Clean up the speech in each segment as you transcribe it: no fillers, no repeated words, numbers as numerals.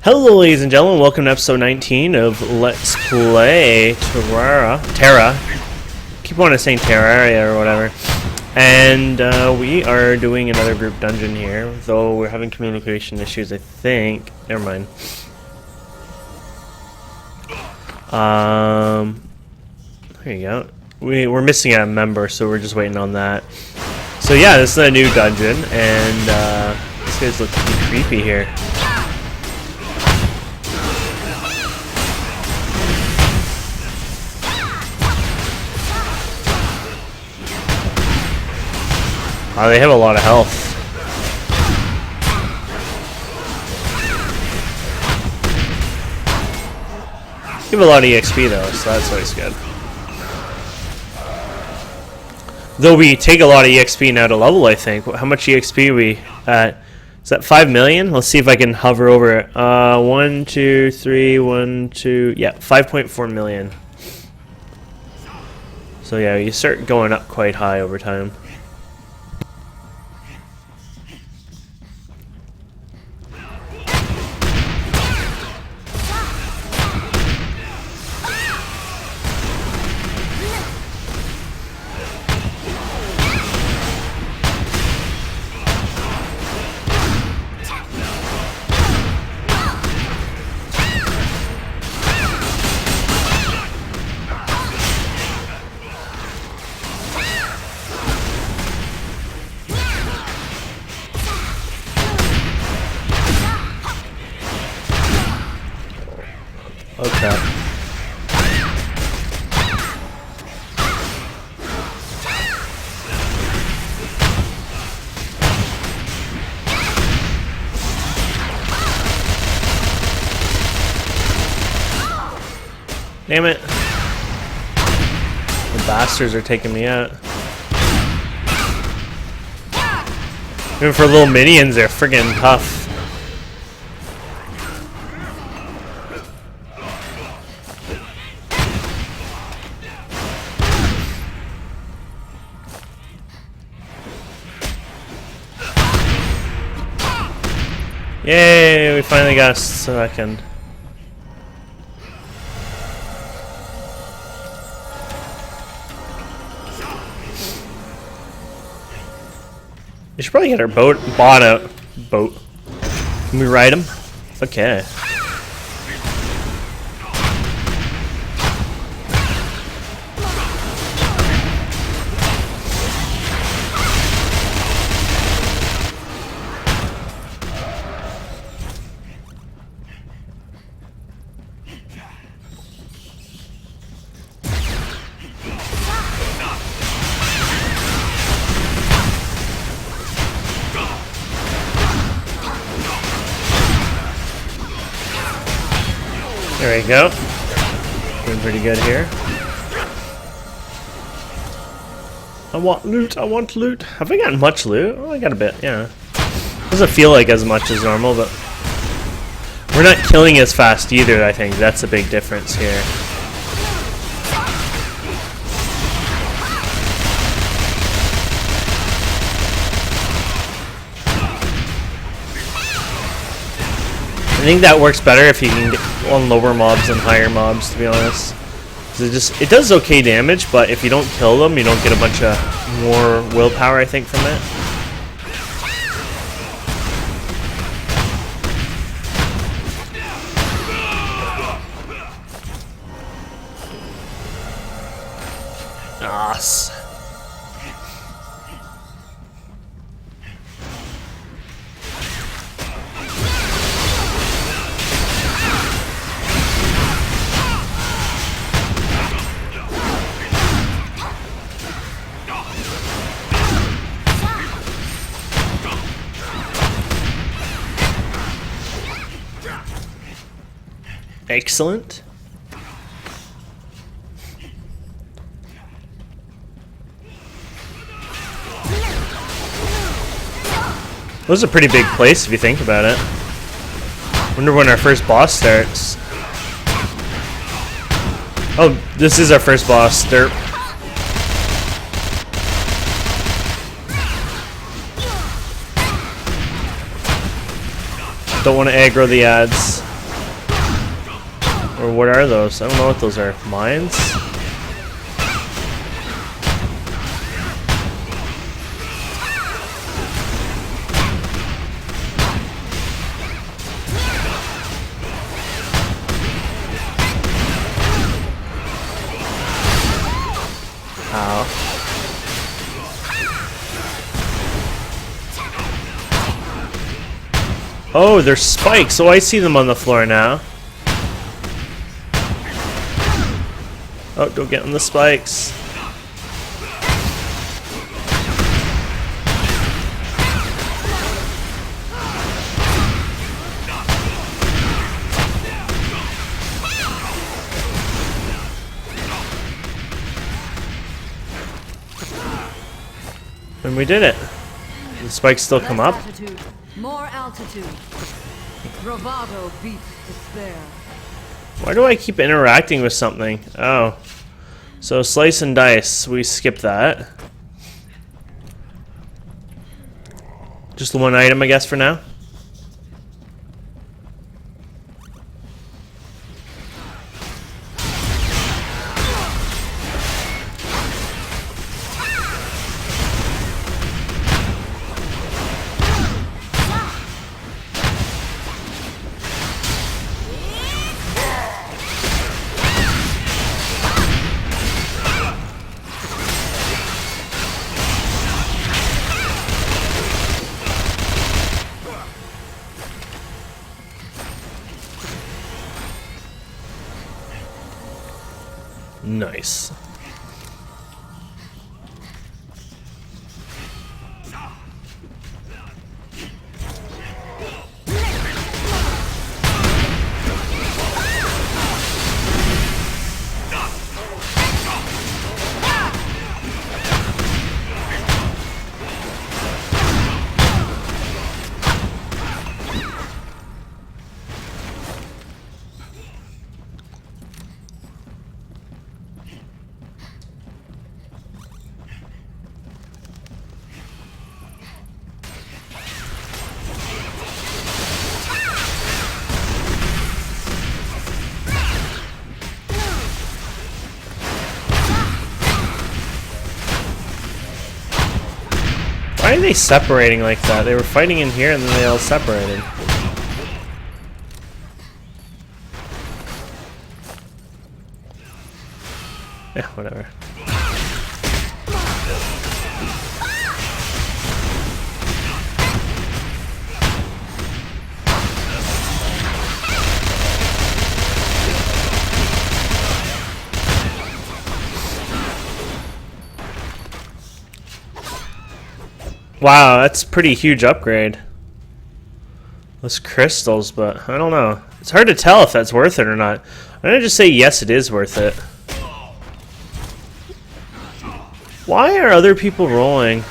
Hello ladies and gentlemen, welcome to episode 19 of Let's Play Tera. Keep on saying Terraria or whatever. And we are doing another group dungeon here, though we're having communication issues, I think. Never mind. There you go. We're missing a member, so we're just waiting on that. So yeah, this is a new dungeon, and these guys look pretty creepy here. Oh, they have a lot of health. Give a lot of EXP though, so that's always good. Though we take a lot of EXP now to level, I think. How much EXP are we at? Is that 5 million? Let's see if I can hover over it. 1, 2, 3, 1, 2, yeah, 5.4 million. So yeah, you start going up quite high over time. Okay. Damn it. The bastards are taking me out. Even for little minions, they're friggin' tough. Yay, we finally got a second. We should probably get our boat out. Can we ride him? Okay. There we go. Doing pretty good here. I want loot, I want loot. Have I gotten much loot? Oh, I got a bit, yeah. Doesn't feel like as much as normal, but we're not killing as fast either, I think. That's a big difference here. I think that works better if you can get on lower mobs than higher mobs, to be honest. It does okay damage, but if you don't kill them, you don't get a bunch of more willpower, I think, from it. Nice. Excellent. This is a pretty big place if you think about it. Wonder when our first boss starts. Oh, this is our first boss. Derp. Don't want to aggro the ads. Or what are those? I don't know what those are. Mines? Ow. Oh, they're spikes. Oh, I see them on the floor now. Oh, don't get on the spikes. And we did it. The spikes still come up. More altitude. Bravado beats despair. Why do I keep interacting with something? Oh. So slice and dice. We skip that. Just the one item, I guess, for now. Nice. Why are they separating like that? They were fighting in here and then they all separated. Yeah, whatever. Wow, that's a pretty huge upgrade. Those crystals, but I don't know. It's hard to tell if that's worth it or not. I'm gonna just say yes, it is worth it. Why are other people rolling?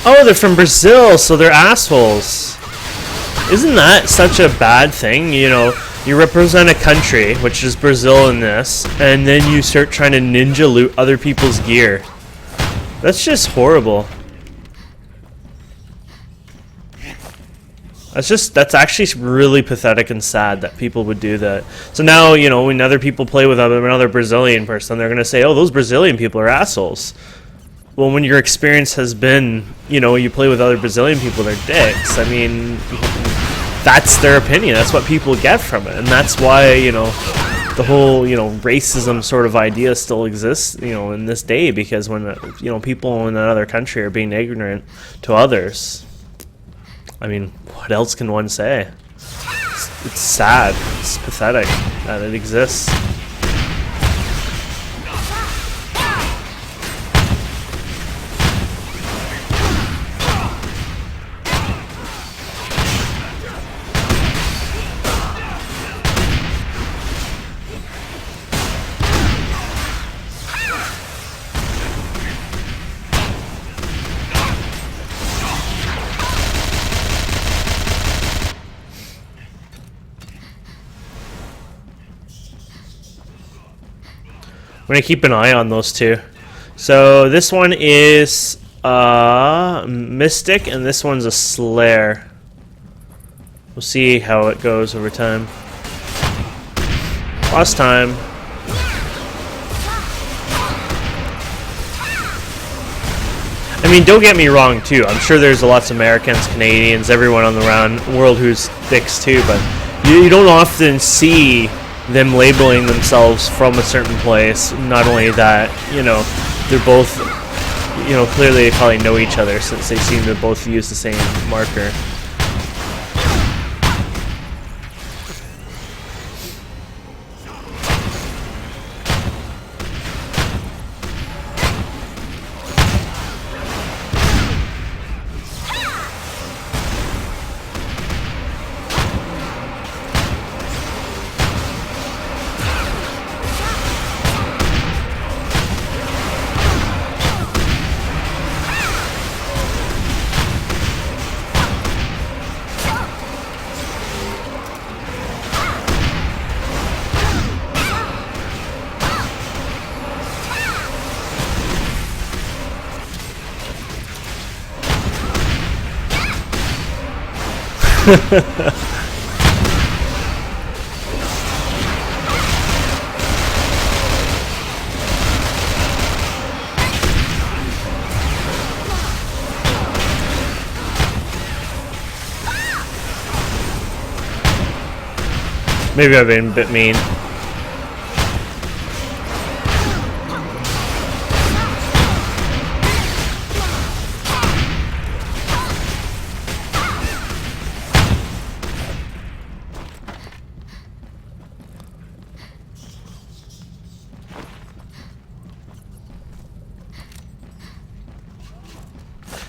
Oh, they're from Brazil, so they're assholes. Isn't that such a bad thing? You know, you represent a country, which is Brazil in this, and then you start trying to ninja loot other people's gear. That's just horrible. That's actually really pathetic and sad that people would do that. So now, you know, when other people play with another Brazilian person, they're going to say, oh, those Brazilian people are assholes. Well, when your experience has been, you know, you play with other Brazilian people, they're dicks. I mean, that's their opinion. That's what people get from it. And that's why, you know, the whole, you know, racism sort of idea still exists, you know, in this day. Because when, you know, people in another country are being ignorant to others, I mean, what else can one say? It's sad. It's pathetic that it exists. gonna keep an eye on those two. So this one is Mystic, and this one's a Slayer. We'll see how it goes over time. Last time. I mean, don't get me wrong, too. I'm sure there's lots of Americans, Canadians, everyone on the world who's dicks, too, but you don't often see them labeling themselves from a certain place. Not only that, you know, they're both, you know, clearly they probably know each other since they seem to both use the same marker. Maybe I've been a bit mean.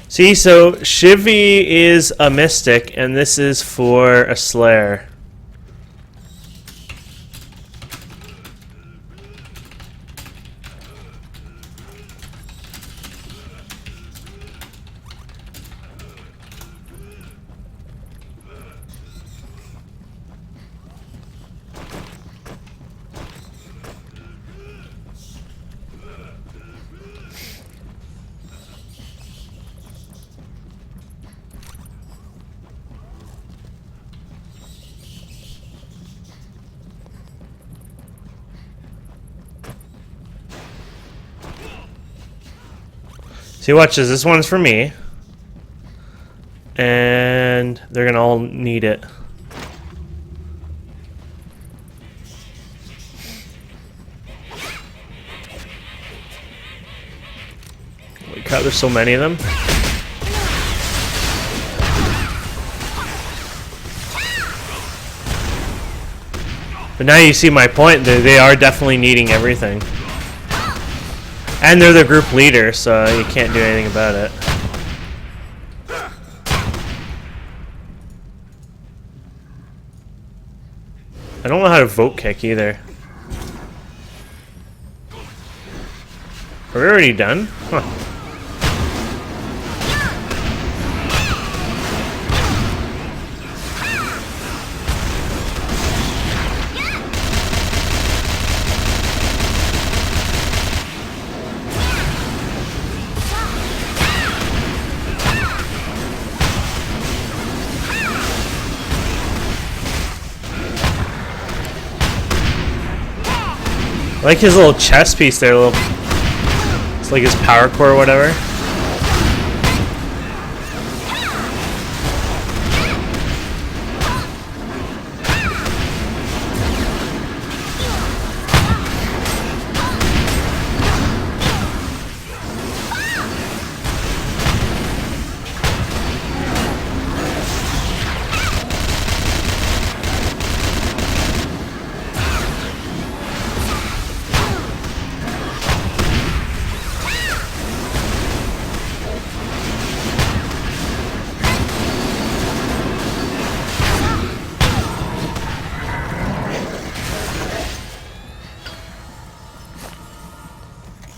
See, so Shivy is a Mystic, and this is for a Slayer. See, watch this. This one's for me. And they're gonna all need it. Holy crap, there's so many of them. But now you see my point. They are definitely needing everything. And they're the group leader, so you can't do anything about it. I don't know how to vote kick either. Are we already done? Huh. I like his little chest piece there, it's like his power core or whatever.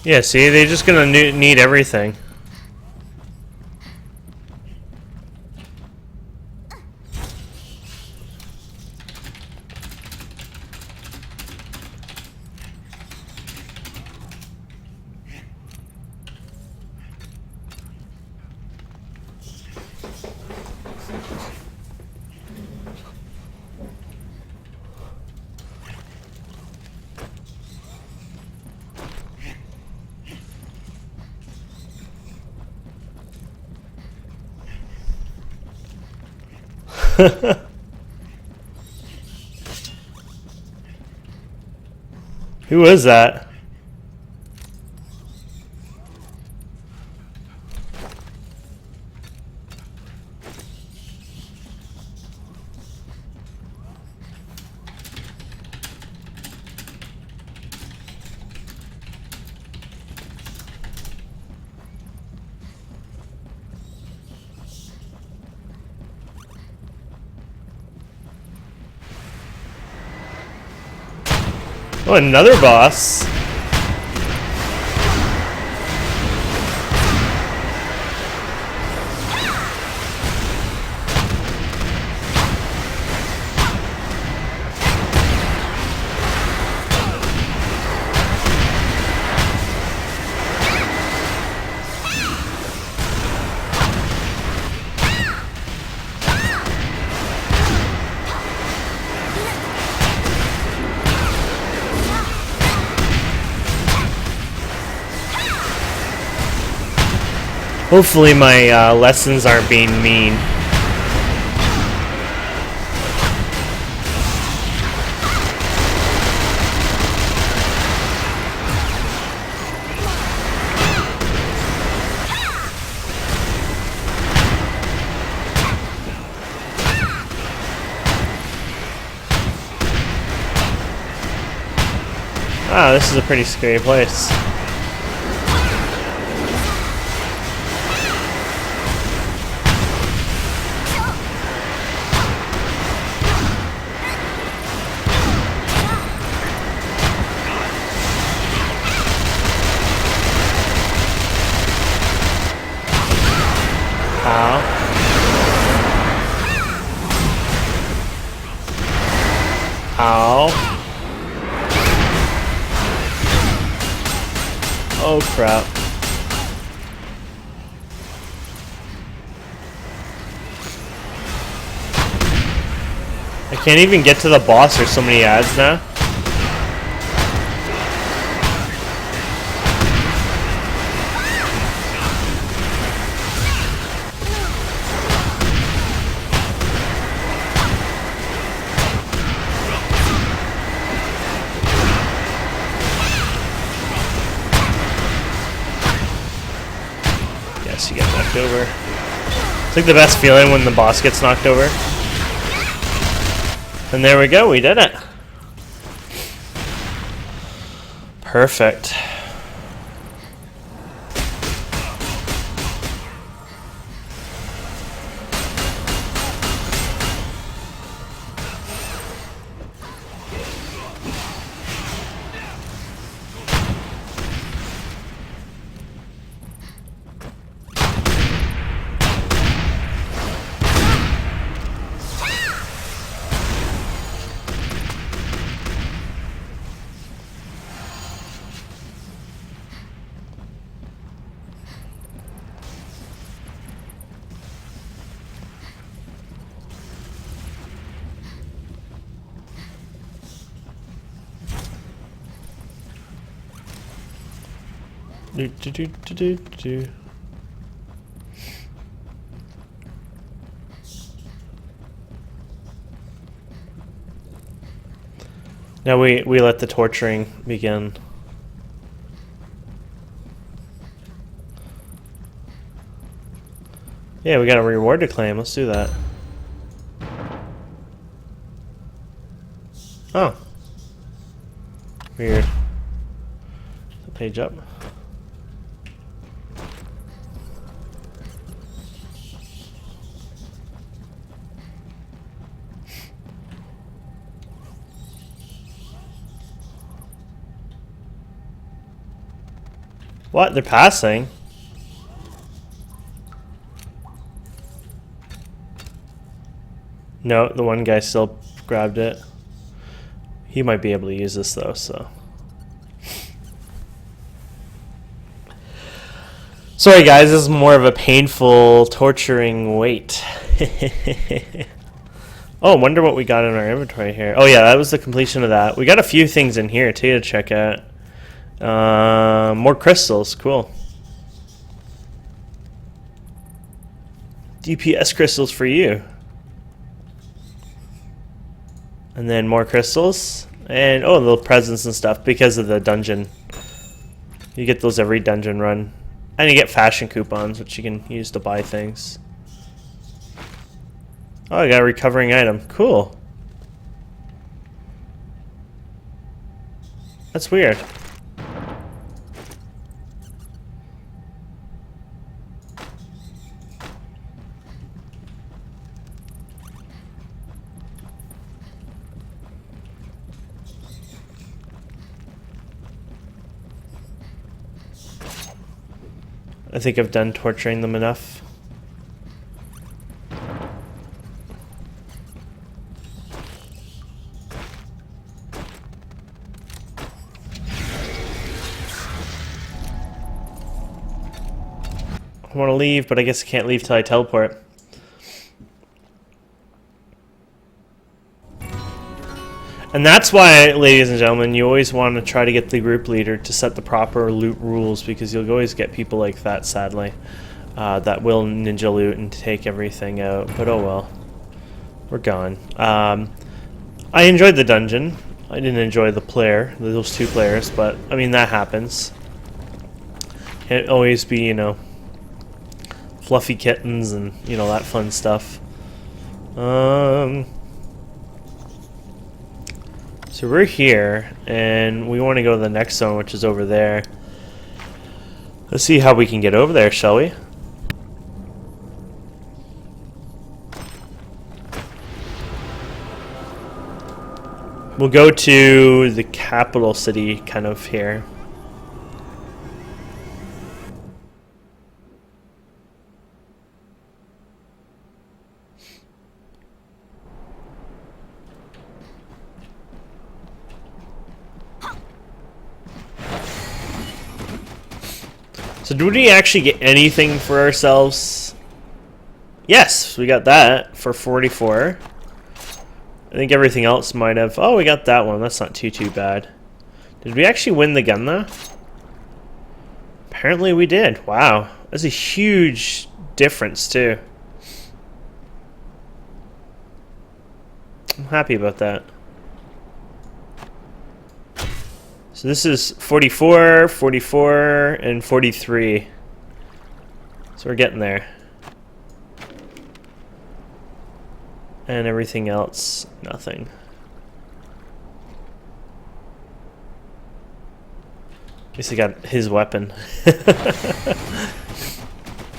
Yeah, see, they're just gonna need everything. Who was that? Oh, another boss. Hopefully my lessons aren't being mean. Ah, this is a pretty scary place. Ow. Ow. Oh crap. I can't even get to the boss, there's so many ads now. Yes, you get knocked over. It's like the best feeling when the boss gets knocked over. And there we go, we did it. Perfect. Do. Now we let the torturing begin. Yeah, we got a reward to claim. Let's do that. Oh. Weird. The page up. What? They're passing? No, the one guy still grabbed it. He might be able to use this though, so. Sorry guys, this is more of a painful, torturing wait. Oh, I wonder what we got in our inventory here. Oh yeah, that was the completion of that. We got a few things in here too to check out. More crystals, cool. DPS crystals for you. And then more crystals. And, oh, little presents and stuff because of the dungeon. You get those every dungeon run. And you get fashion coupons, which you can use to buy things. Oh, I got a recovering item. Cool. That's weird. I think I've done torturing them enough. I want to leave, but I guess I can't leave till I teleport. And that's why, ladies and gentlemen, you always want to try to get the group leader to set the proper loot rules, because you'll always get people like that, sadly, that will ninja loot and take everything out. But oh well. We're gone. I enjoyed the dungeon. I didn't enjoy the player, those two players, but, I mean, that happens. Can't always be, you know, fluffy kittens and, you know, that fun stuff. So we're here, and we want to go to the next zone, which is over there. Let's see how we can get over there, shall we? We'll go to the capital city, kind of here. So do we actually get anything for ourselves? Yes, we got that for 44. I think everything else might have... Oh, we got that one. That's not too bad. Did we actually win the gun, though? Apparently we did. Wow. That's a huge difference, too. I'm happy about that. So this is 44, 44, and 43. So we're getting there. And everything else, nothing. At least he got his weapon.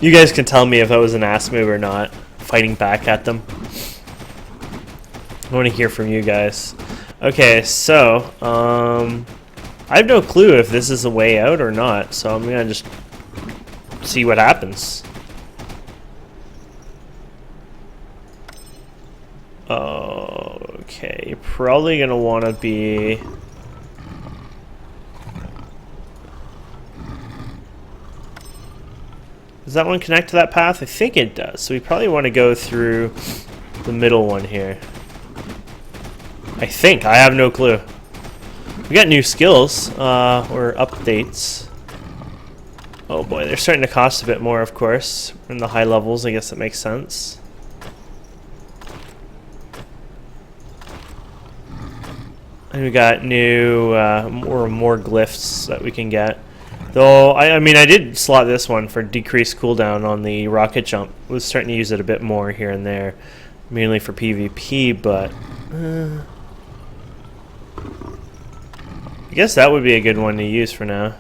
You guys can tell me if that was an ass move or not, fighting back at them. I want to hear from you guys. Okay, so, I have no clue if this is a way out or not, so I'm gonna just see what happens. Okay, you're probably gonna want to be... Does that one connect to that path? I think it does, so we probably want to go through the middle one here. I think. I have no clue. We got new skills, or updates. Oh boy, they're starting to cost a bit more, of course. We're in the high levels, I guess that makes sense. And we got new, more glyphs that we can get. Though, I mean, I did slot this one for decreased cooldown on the rocket jump. I was starting to use it a bit more here and there. Mainly for PvP, but... I guess that would be a good one to use for now.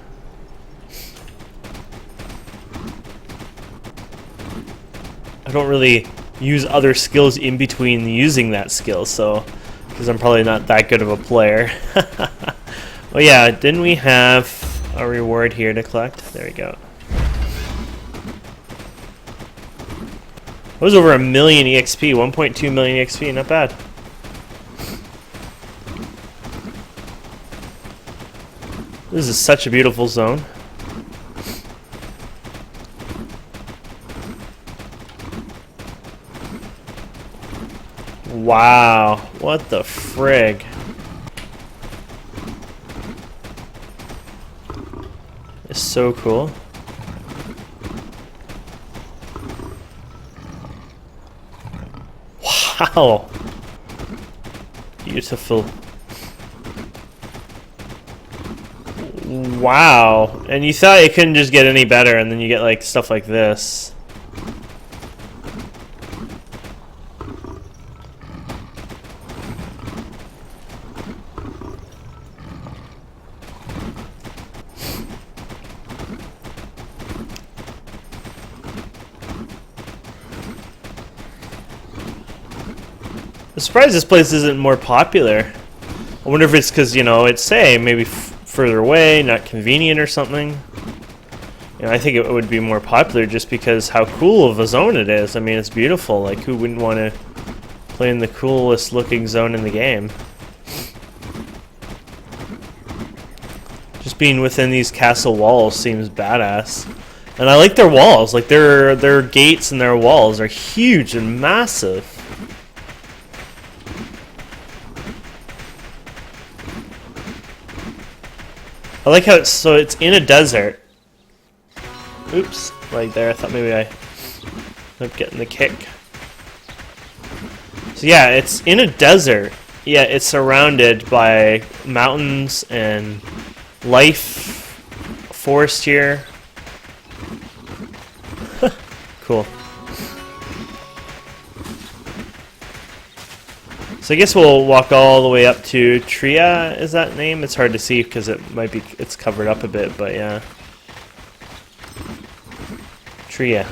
I don't really use other skills in between using that skill, so... Because I'm probably not that good of a player. Well, yeah, didn't we have a reward here to collect? There we go. It was over 1 million EXP, 1.2 million EXP, not bad. This is such a beautiful zone. Wow, what the frig? It's so cool. Wow. Beautiful. Wow. And you thought it couldn't just get any better, and then you get like stuff like this. I'm surprised this place isn't more popular. I wonder if it's because, you know, it's, say, maybe further away, not convenient or something. You know, I think it would be more popular just because how cool of a zone it is. I mean, it's beautiful. Like, who wouldn't want to play in the coolest looking zone in the game? Just being within these castle walls seems badass. And I like their walls. Like, their gates and their walls are huge and massive. I like how it's in a desert. Oops, right there. I thought maybe I ended up getting the kick. So yeah, it's in a desert. Yeah, it's surrounded by mountains and life, forest here. Cool. So I guess we'll walk all the way up to Tera, is that name? It's hard to see because it's covered up a bit, but yeah. Tera.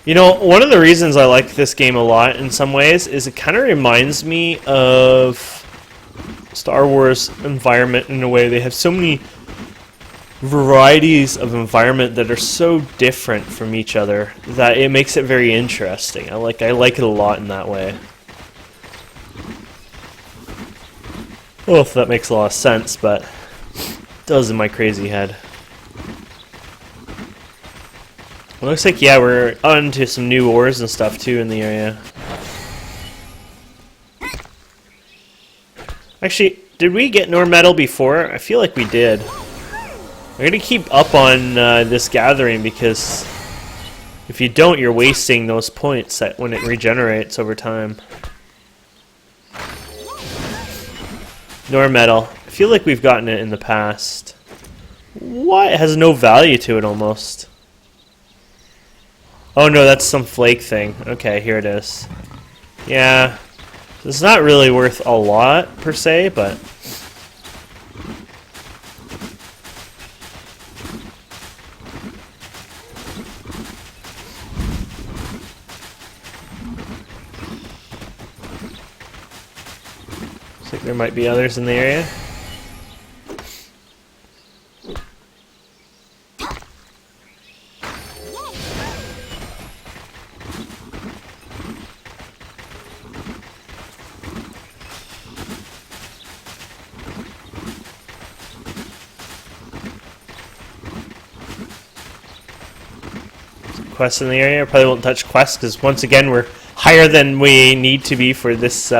You know, one of the reasons I like this game a lot in some ways is it kind of reminds me of Star Wars environment in a way. They have so many varieties of environment that are so different from each other that it makes it very interesting. I like it a lot in that way. Well, if that makes a lot of sense, but it does in my crazy head. It looks like, yeah, we're on to some new ores and stuff too in the area. Actually, did we get Nor metal before? I feel like we did. I'm going to keep up on this gathering because if you don't, you're wasting those points when it regenerates over time. Nor metal. I feel like we've gotten it in the past. What? It has no value to it almost. Oh no, that's some flake thing. Okay, here it is. Yeah. It's not really worth a lot per se, but looks like there might be others in the area. Quests in the area. I probably won't touch quests because once again we're higher than we need to be for this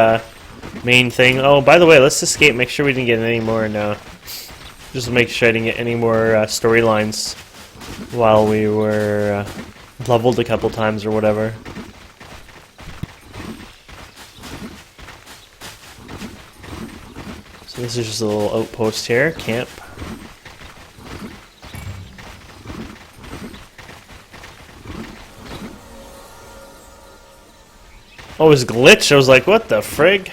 main thing. Oh, by the way, let's escape. Make sure we didn't get any more. No, just make sure I didn't get any more storylines while we were leveled a couple times or whatever. So this is just a little outpost here, camp. Oh, it was glitched. I was like, what the frig?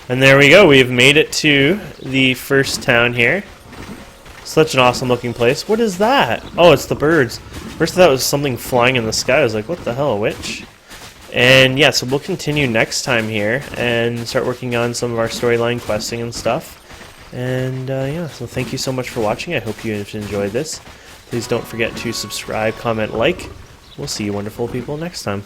And there we go. We've made it to the first town here. Such an awesome looking place. What is that? Oh, it's the birds. First I thought it was something flying in the sky. I was like, what the hell, a witch? And yeah, so we'll continue next time here and start working on some of our storyline questing and stuff. And yeah, so thank you so much for watching. I hope you enjoyed this. Please don't forget to subscribe, comment, like. We'll see you wonderful people next time.